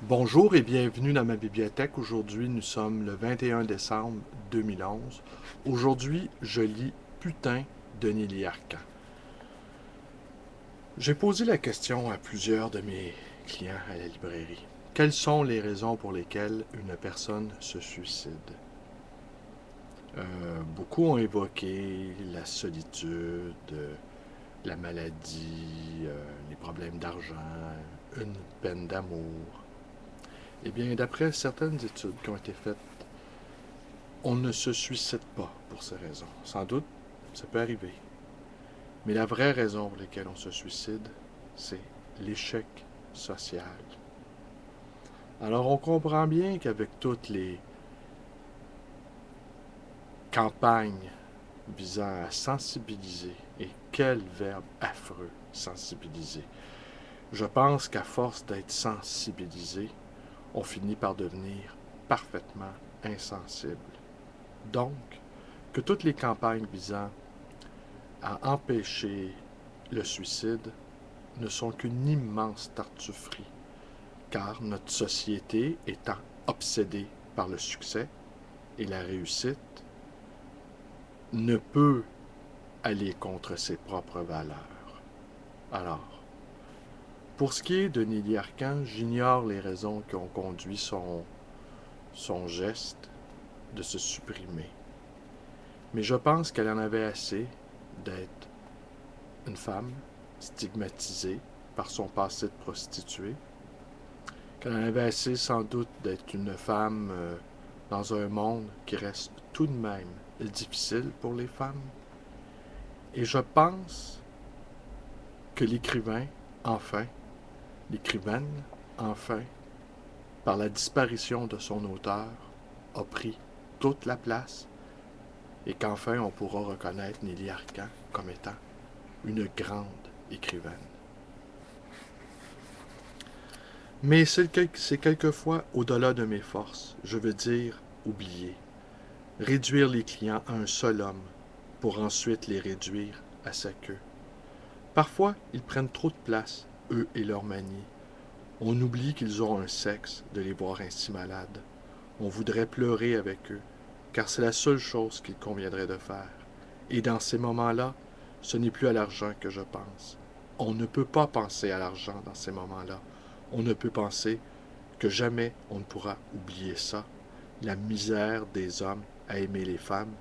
Bonjour et bienvenue dans ma bibliothèque. Aujourd'hui, nous sommes le 21 décembre 2011. Aujourd'hui, je lis Putain de Nelly Arcan. J'ai posé la question à plusieurs de mes clients à la librairie. Quelles sont les raisons pour lesquelles une personne se suicide? Beaucoup ont évoqué la solitude, la maladie, les problèmes d'argent, une peine d'amour. Eh bien, d'après certaines études qui ont été faites, on ne se suicide pas pour ces raisons. Sans doute, ça peut arriver. Mais la vraie raison pour laquelle on se suicide, c'est l'échec social. Alors on comprend bien qu'avec toutes les campagnes visant à sensibiliser, et quel verbe affreux, sensibiliser, je pense qu'à force d'être sensibilisé, on finit par devenir parfaitement insensible. Donc, que toutes les campagnes visant à empêcher le suicide ne sont qu'une immense tartufferie, car notre société étant obsédée par le succès et la réussite, ne peut aller contre ses propres valeurs. Alors, pour ce qui est de Nelly Arcan, j'ignore les raisons qui ont conduit son geste de se supprimer. Mais je pense qu'elle en avait assez d'être une femme stigmatisée par son passé de prostituée, qu'elle en avait assez sans doute d'être une femme dans un monde qui reste tout de même difficile pour les femmes. Et je pense que l'écrivain, enfin, l'écrivaine, enfin, par la disparition de son auteur, a pris toute la place et qu'enfin on pourra reconnaître Nelly Arcan comme étant une grande écrivaine. Mais c'est quelquefois au-delà de mes forces, je veux dire oublier, réduire les clients à un seul homme pour ensuite les réduire à sa queue. Parfois, ils prennent trop de place, eux et leurs manies. On oublie qu'ils ont un sexe de les voir ainsi malades. On voudrait pleurer avec eux, car c'est la seule chose qu'il conviendrait de faire. Et dans ces moments-là, ce n'est plus à l'argent que je pense. On ne peut pas penser à l'argent dans ces moments-là. On ne peut penser que jamais on ne pourra oublier ça, la misère des hommes à aimer les femmes,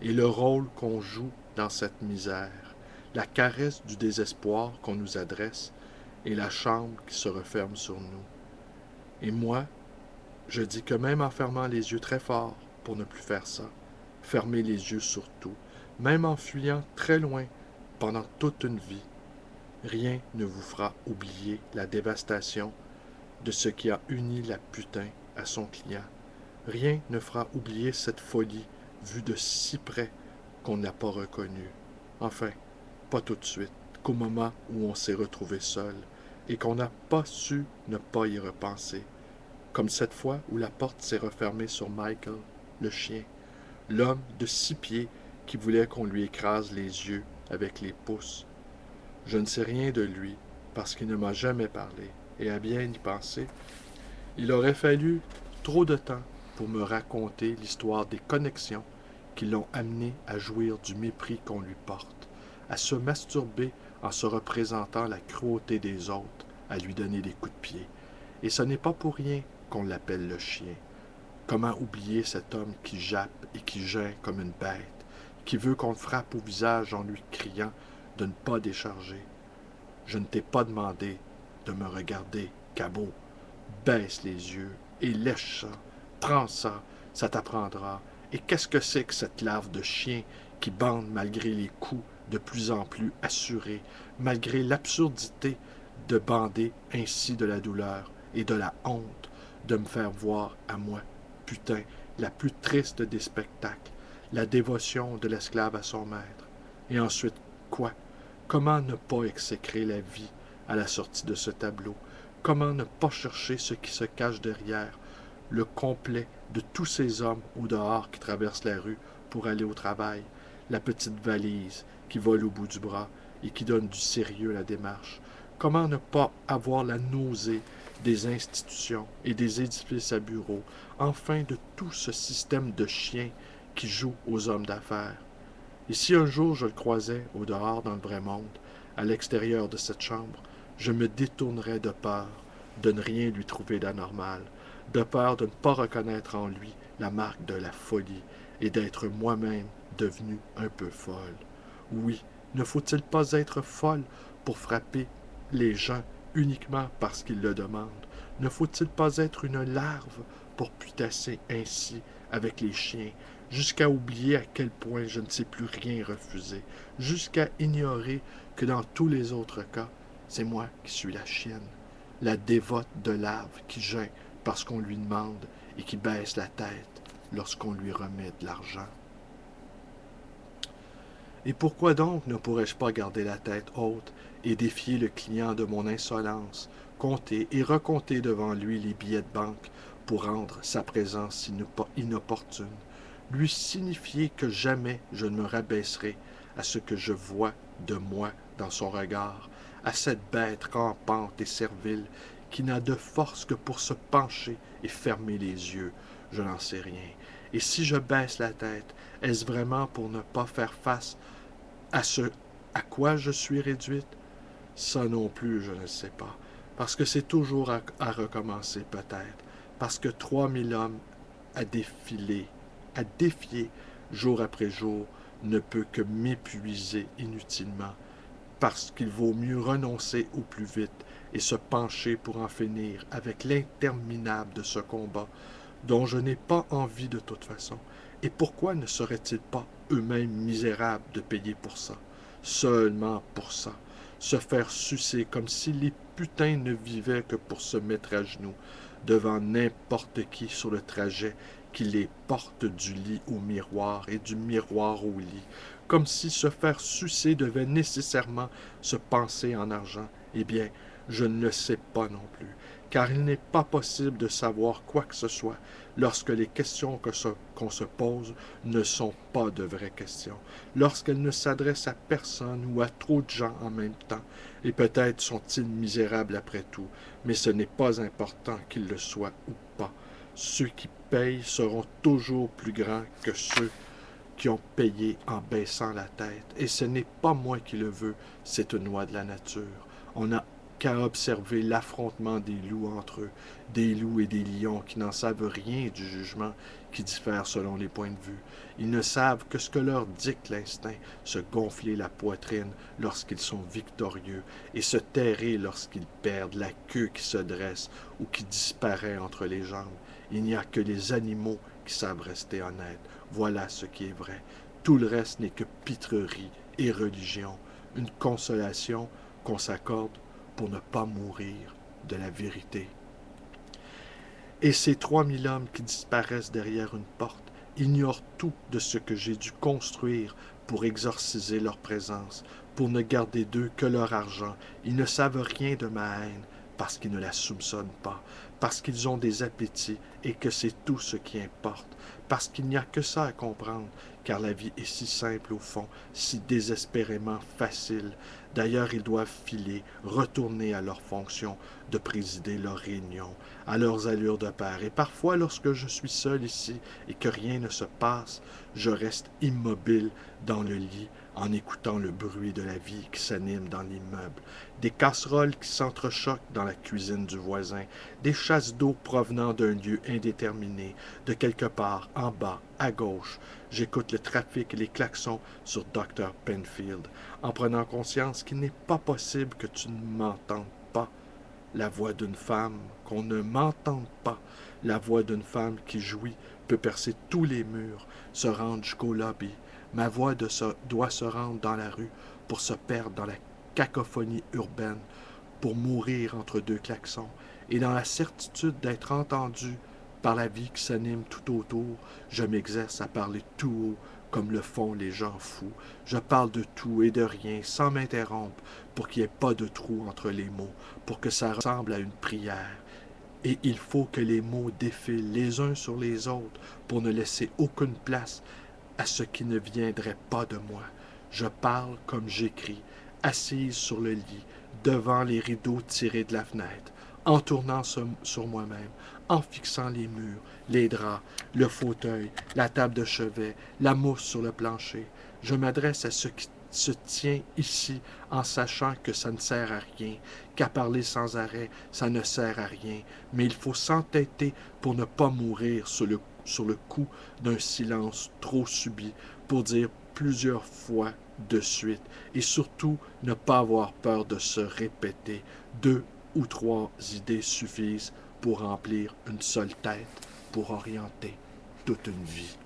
et le rôle qu'on joue dans cette misère, la caresse du désespoir qu'on nous adresse, et la chambre qui se referme sur nous. Et moi, je dis que même en fermant les yeux très fort pour ne plus faire ça, fermer les yeux sur tout, même en fuyant très loin pendant toute une vie, rien ne vous fera oublier la dévastation de ce qui a uni la putain à son client. Rien ne fera oublier cette folie vue de si près qu'on n'a pas reconnue. Enfin, pas tout de suite, qu'au moment où on s'est retrouvé seul et qu'on n'a pas su ne pas y repenser. Comme cette fois où la porte s'est refermée sur Michael, le chien, l'homme de 6 pieds qui voulait qu'on lui écrase les yeux avec les pouces. Je ne sais rien de lui parce qu'il ne m'a jamais parlé, et à bien y penser, il aurait fallu trop de temps pour me raconter l'histoire des connexions qui l'ont amené à jouir du mépris qu'on lui porte, à se masturber en se représentant la cruauté des autres, à lui donner des coups de pied. Et ce n'est pas pour rien qu'on l'appelle le chien. Comment oublier cet homme qui jappe et qui geint comme une bête, qui veut qu'on le frappe au visage en lui criant de ne pas décharger. Je ne t'ai pas demandé de me regarder, cabot. Baisse les yeux et lèche ça, prends ça, ça t'apprendra. Et qu'est-ce que c'est que cette larve de chien qui bande malgré les coups de plus en plus assurés, malgré l'absurdité de bander ainsi de la douleur et de la honte de me faire voir à moi, putain, la plus triste des spectacles, la dévotion de l'esclave à son maître. Et ensuite, quoi? Comment ne pas exécrer la vie à la sortie de ce tableau? Comment ne pas chercher ce qui se cache derrière, le complet de tous ces hommes au dehors qui traversent la rue pour aller au travail, la petite valise qui vole au bout du bras et qui donne du sérieux à la démarche? Comment ne pas avoir la nausée des institutions et des édifices à bureaux, enfin de tout ce système de chiens qui joue aux hommes d'affaires. Et si un jour je le croisais au dehors dans le vrai monde, à l'extérieur de cette chambre, je me détournerais de peur de ne rien lui trouver d'anormal, de peur de ne pas reconnaître en lui la marque de la folie et d'être moi-même devenu un peu folle. Oui, ne faut-il pas être folle pour frapper les gens uniquement parce qu'ils le demandent? Ne faut-il pas être une larve pour putasser ainsi avec les chiens, jusqu'à oublier à quel point je ne sais plus rien refuser, jusqu'à ignorer que dans tous les autres cas, c'est moi qui suis la chienne, la dévote de larve qui geint parce qu'on lui demande et qui baisse la tête lorsqu'on lui remet de l'argent. Et pourquoi donc ne pourrais-je pas garder la tête haute et défier le client de mon insolence, compter et recompter devant lui les billets de banque pour rendre sa présence inopportune, lui signifier que jamais je ne me rabaisserai à ce que je vois de moi dans son regard, à cette bête rampante et servile qui n'a de force que pour se pencher et fermer les yeux, je n'en sais rien. Et si je baisse la tête, est-ce vraiment pour ne pas faire face à ce à quoi je suis réduite? Ça non plus, je ne sais pas. Parce que c'est toujours à recommencer peut-être. Parce que 3000 hommes à défiler, à défier jour après jour, ne peut que m'épuiser inutilement. Parce qu'il vaut mieux renoncer au plus vite et se pencher pour en finir avec l'interminable de ce combat dont je n'ai pas envie de toute façon. Et pourquoi ne seraient-ils pas eux-mêmes misérables de payer pour ça? Seulement pour ça. Se faire sucer comme si les putains ne vivaient que pour se mettre à genoux devant n'importe qui sur le trajet qui les porte du lit au miroir et du miroir au lit, comme si se faire sucer devait nécessairement se penser en argent. Eh bien, je ne le sais pas non plus, car il n'est pas possible de savoir quoi que ce soit lorsque les questions qu'on se pose ne sont pas de vraies questions, lorsqu'elles ne s'adressent à personne ou à trop de gens en même temps. Et peut-être sont-ils misérables après tout, mais ce n'est pas important qu'ils le soient ou pas. Ceux qui payent seront toujours plus grands que ceux qui ont payé en baissant la tête. Et ce n'est pas moi qui le veux, c'est une loi de la nature. On n'a qu'à observer l'affrontement des loups entre eux, des loups et des lions qui n'en savent rien du jugement qui diffère selon les points de vue. Ils ne savent que ce que leur dicte l'instinct, se gonfler la poitrine lorsqu'ils sont victorieux et se terrer lorsqu'ils perdent, la queue qui se dresse ou qui disparaît entre les jambes. Il n'y a que les animaux qui savent rester honnêtes. Voilà ce qui est vrai. Tout le reste n'est que pitrerie et religion, une consolation qu'on s'accorde pour ne pas mourir de la vérité. Et ces 3000 hommes qui disparaissent derrière une porte ignorent tout de ce que j'ai dû construire pour exorciser leur présence, pour ne garder d'eux que leur argent. Ils ne savent rien de ma haine, parce qu'ils ne la soupçonnent pas, parce qu'ils ont des appétits et que c'est tout ce qui importe, parce qu'il n'y a que ça à comprendre, car la vie est si simple au fond, si désespérément facile. D'ailleurs, ils doivent filer, retourner à leurs fonctions, de présider leurs réunions, à leurs allures de père. Et parfois, lorsque je suis seul ici et que rien ne se passe, je reste immobile dans le lit en écoutant le bruit de la vie qui s'anime dans l'immeuble, des casseroles qui s'entrechoquent dans la cuisine du voisin, des chasses d'eau provenant d'un lieu indéterminé, de quelque part en bas, à gauche. J'écoute le trafic et les klaxons sur Dr. Penfield, en prenant conscience qu'il n'est pas possible que tu ne m'entendes pas. La voix d'une femme, qu'on ne m'entende pas, la voix d'une femme qui jouit, peut percer tous les murs, se rendre jusqu'au lobby. Ma voix doit se rendre dans la rue pour se perdre dans la cacophonie urbaine, pour mourir entre deux klaxons, et dans la certitude d'être entendu par la vie qui s'anime tout autour, je m'exerce à parler tout haut, comme le font les gens fous. Je parle de tout et de rien, sans m'interrompre, pour qu'il n'y ait pas de trou entre les mots, pour que ça ressemble à une prière. Et il faut que les mots défilent les uns sur les autres, pour ne laisser aucune place à ce qui ne viendrait pas de moi. Je parle comme j'écris, assise sur le lit, devant les rideaux tirés de la fenêtre, en tournant sur moi-même, en fixant les murs, les draps, le fauteuil, la table de chevet, la mousse sur le plancher. Je m'adresse à ce qui se tient ici en sachant que ça ne sert à rien, qu'à parler sans arrêt, ça ne sert à rien, mais il faut s'entêter pour ne pas mourir sur le coup d'un silence trop subi, pour dire plusieurs fois de suite, et surtout ne pas avoir peur de se répéter. 2 ou 3 idées suffisent pour remplir une seule tête, pour orienter toute une vie.